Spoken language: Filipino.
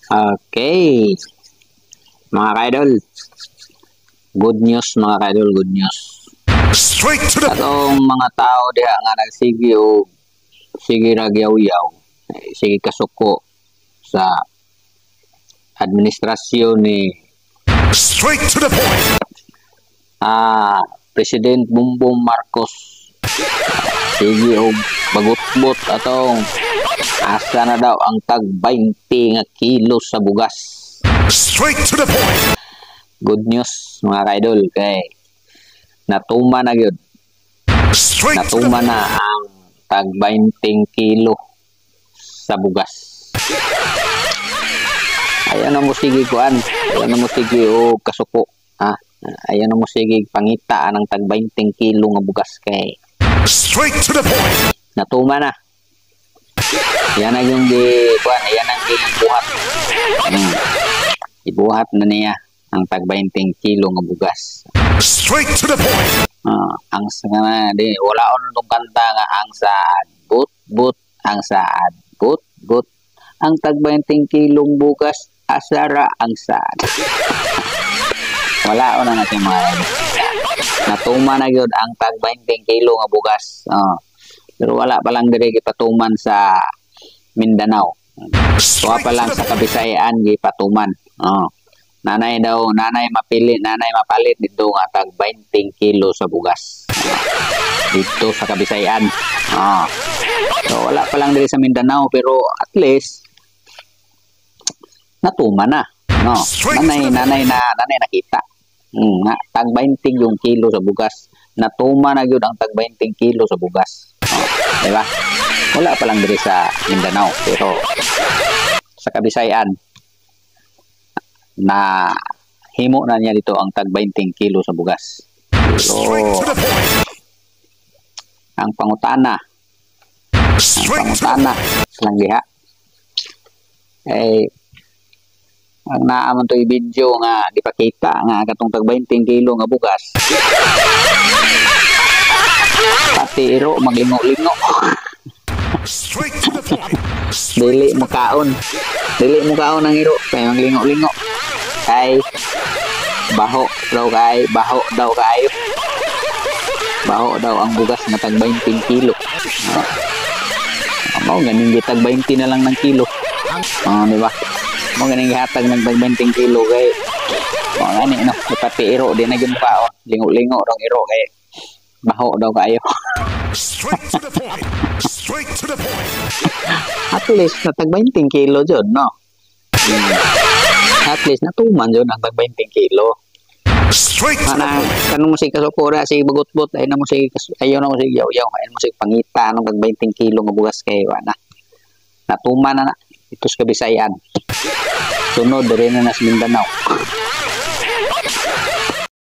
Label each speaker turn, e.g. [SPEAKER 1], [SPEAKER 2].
[SPEAKER 1] Okay, mga ka-idol. Good news mga ka-idol, good news. Straight to the atong mga tao diha nga nagsige o sige nagyaw-yaw, sige kasuko sa administrasyon ni straight to the point. President Bongbong Marcos. Sige o bagot-bot atong asa na daw ang tag 20 nga kilo sa bugas. Straight to the point. Good news mga ka-idol kay natuma na gyud. Natuma na ang tag 20 kilo sa bugas. Ayan na mo sige kuan. Ayan na mo sige o kasuko. Ayan na mo sige pangita ng tag 20 kilo nga bugas kay straight to the point. Natuma na. Yan na yung kuan, yan ang ibuhat. Ibuhat na niya ang tag 20 kilo nga bugas. Straight to the point. Ang nga di wala on tong kanta nga ang saad but ang saad but ang tag 20 kilong bugas asara ang saad. Wala on na natin mga natuma na gyud ang tag 20 kilo nga bugas. Pero wala pa lang dire gipatuman sa Mindanao. Tuwa pa lang sa Kabisayan gipatuman. Nanay mapalit dito nga tag 20 kilo sa bugas. Dito sa Kabisayan. So wala pa lang dire sa Mindanao pero at least natuma na. Nanay nakita. Nga tag 20 yung kilo sa bugas. Natuma na gyud ang tag 20 kilo sa bugas. Diba? Wala pa lang dire sa Mindanao pero sa Kabisayan na himo na niya dito ang tag 20 kilo sa bugas. So, ang pangutana lang diha ang naaman to i-video nga dipakita nga katong tag 20 kilo nga bugas pati iro maglingo-lingo. dili mo kaon ang iro kay maglingo-lingo kay baho daw ang bugas nga tag 20 kilo. Mo ganing gitag 20 na lang ng kilo. Di ba? Mo ganing gihatag ng tag 20 kilo kay gani no pati iro di na gyud kaon lingo-lingo rong iro kay baho daw kayo. Straight to the point. At least na tag 20 kilo jud no. At least natuman jud ang tag 20 kilo. Straight to the point. Kanong mo si kasukura si bagot-bot ay na mo si ayo na mo si yaw-yaw ay mo si pangita ng tag 20 kilo nga bugas kay wala. Natuman na ito sa Kabisayan. Sunod dire na sa Mindanao.